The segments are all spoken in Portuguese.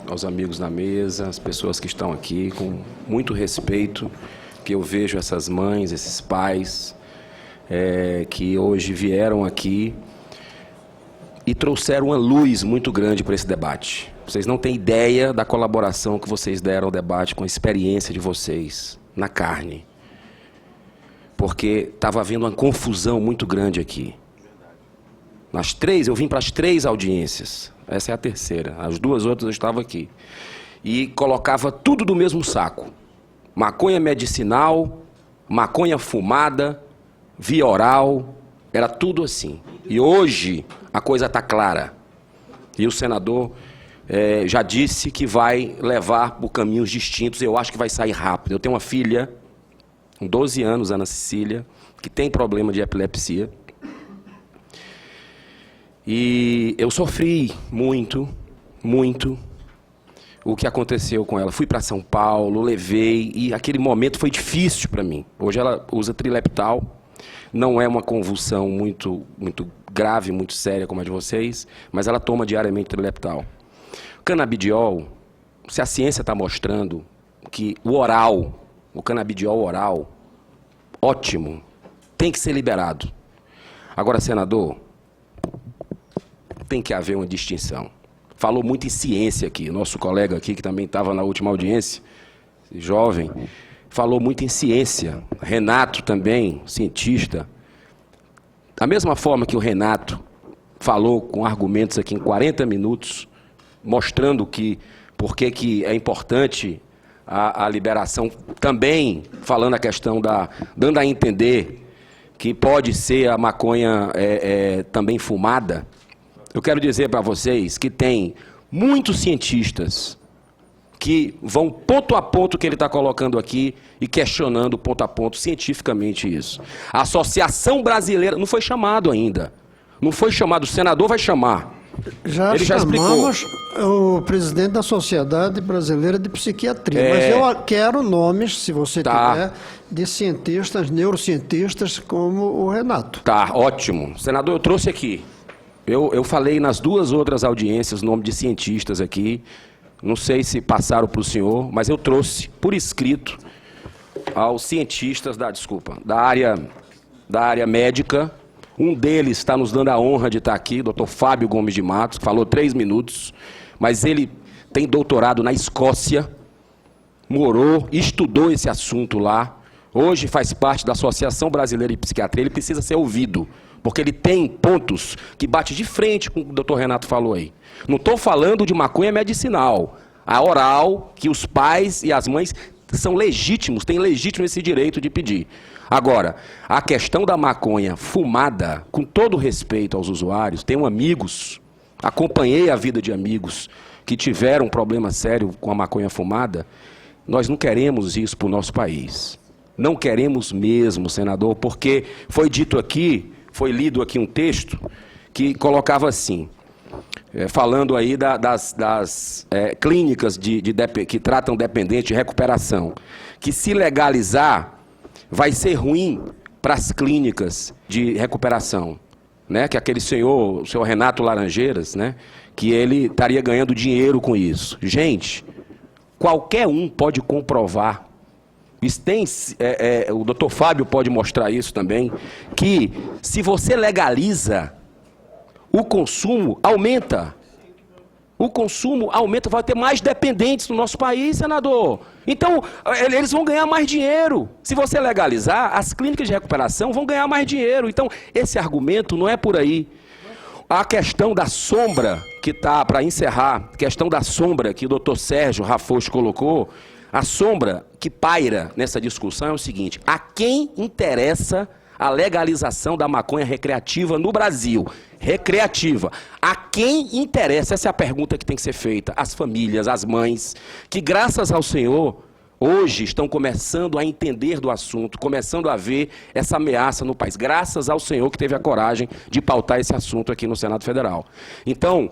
aos amigos na mesa, às pessoas que estão aqui, com muito respeito, que eu vejo essas mães, esses pais, que hoje vieram aqui e trouxeram uma luz muito grande para esse debate. Vocês não têm ideia da colaboração que vocês deram ao debate com a experiência de vocês, na carne. Porque estava havendo uma confusão muito grande aqui. Eu vim para as 3 audiências. Essa é a terceira. As 2 outras eu estava aqui. E colocava tudo do mesmo saco. Maconha medicinal, maconha fumada, via oral, era tudo assim. E hoje a coisa está clara. E o senador já disse que vai levar por caminhos distintos. Eu acho que vai sair rápido. Eu tenho uma filha, com 12 anos, Ana Cecília, que tem problema de epilepsia. E eu sofri muito, muito o que aconteceu com ela. Fui para São Paulo, levei, e aquele momento foi difícil para mim. Hoje ela usa Trileptal, não é uma convulsão muito grave, muito séria como a de vocês, mas ela toma diariamente Trileptal. Canabidiol, se a ciência está mostrando que o canabidiol oral, ótimo, tem que ser liberado. Agora, senador, tem que haver uma distinção. Falou muito em ciência aqui, o nosso colega aqui, que também estava na última audiência, jovem, falou muito em ciência. Renato também, cientista. Da mesma forma que o Renato falou com argumentos aqui em 40 minutos, mostrando por que é importante a liberação, também falando a questão dando a entender que pode ser a maconha também fumada. Eu quero dizer para vocês que tem muitos cientistas que vão ponto a ponto que ele está colocando aqui e questionando ponto a ponto cientificamente isso. A Associação Brasileira não foi chamado ainda. Não foi chamado, o senador vai chamar. Ele já chamamos o presidente da Sociedade Brasileira de Psiquiatria, mas eu quero nomes, se você tiver, de cientistas, neurocientistas como o Renato. Tá, ótimo. Senador, eu trouxe aqui. Eu falei nas 2 outras audiências o nome de cientistas aqui, não sei se passaram para o senhor, mas eu trouxe por escrito aos cientistas da área médica. Um deles está nos dando a honra de estar aqui, Dr. Fábio Gomes de Matos, que falou 3 minutos, mas ele tem doutorado na Escócia, morou, estudou esse assunto lá, hoje faz parte da Associação Brasileira de Psiquiatria, ele precisa ser ouvido, porque ele tem pontos que bate de frente com o que o doutor Renato falou aí. Não estou falando de maconha medicinal, a oral, que os pais e as mães são legítimos, têm legítimo esse direito de pedir. Agora, a questão da maconha fumada, com todo respeito aos usuários, tenho amigos, acompanhei a vida de amigos que tiveram um problema sério com a maconha fumada, nós não queremos isso para o nosso país. Não queremos mesmo, senador, porque foi dito aqui, foi lido aqui um texto que colocava assim, falando aí das clínicas que tratam dependente de recuperação, que se legalizar vai ser ruim para as clínicas de recuperação, né? Que aquele senhor, o senhor Renato Laranjeiras, né? Que ele estaria ganhando dinheiro com isso. Gente, qualquer um pode comprovar. O doutor Fábio pode mostrar isso também, que se você legaliza, o consumo aumenta. O consumo aumenta, vai ter mais dependentes no nosso país, senador. Então, eles vão ganhar mais dinheiro. Se você legalizar, as clínicas de recuperação vão ganhar mais dinheiro. Então, esse argumento não é por aí. A questão da sombra, que está, para encerrar, a questão da sombra que o doutor Sérgio Rafoso colocou, a sombra que paira nessa discussão é o seguinte: a quem interessa a legalização da maconha recreativa no Brasil? Recreativa. A quem interessa? Essa é a pergunta que tem que ser feita. As famílias, as mães, que graças ao Senhor, hoje estão começando a entender do assunto, começando a ver essa ameaça no país. Graças ao Senhor que teve a coragem de pautar esse assunto aqui no Senado Federal. Então,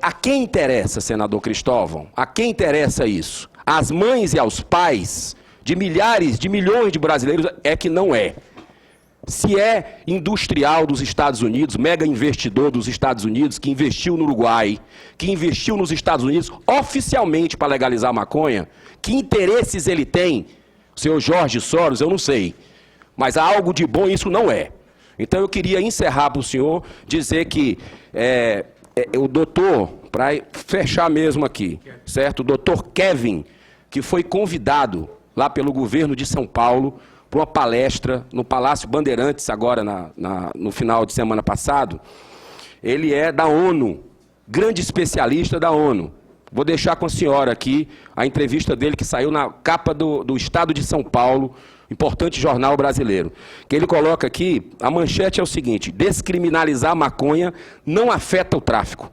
a quem interessa, senador Cristóvão? A quem interessa isso? Às mães e aos pais de milhares, de milhões de brasileiros? É que não é. Se é industrial dos Estados Unidos, mega investidor dos Estados Unidos, que investiu no Uruguai, que investiu nos Estados Unidos oficialmente para legalizar a maconha, que interesses ele tem? O senhor Jorge Soros, eu não sei. Mas algo de bom isso não é. Então eu queria encerrar para o senhor, dizer que o doutor, para fechar mesmo aqui, certo? O doutor Kevin, que foi convidado lá pelo governo de São Paulo, para uma palestra no Palácio Bandeirantes, agora no final de semana passado. Ele é da ONU, grande especialista da ONU. Vou deixar com a senhora aqui a entrevista dele que saiu na capa do Estado de São Paulo, importante jornal brasileiro. Que ele coloca aqui, a manchete é o seguinte: descriminalizar a maconha não afeta o tráfico,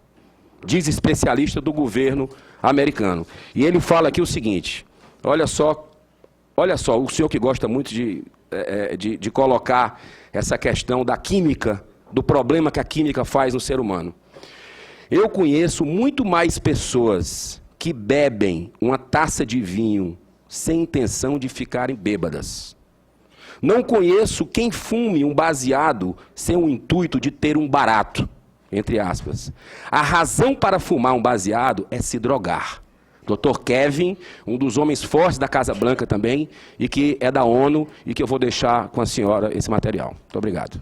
diz especialista do governo americano. E ele fala aqui o seguinte, olha só, o senhor que gosta muito de colocar essa questão da química, do problema que a química faz no ser humano. Eu conheço muito mais pessoas que bebem uma taça de vinho sem intenção de ficarem bêbadas. Não conheço quem fume um baseado sem o intuito de ter um barato, entre aspas. A razão para fumar um baseado é se drogar. Dr. Kevin, um dos homens fortes da Casa Branca também, e que é da ONU, e que eu vou deixar com a senhora esse material. Muito obrigado.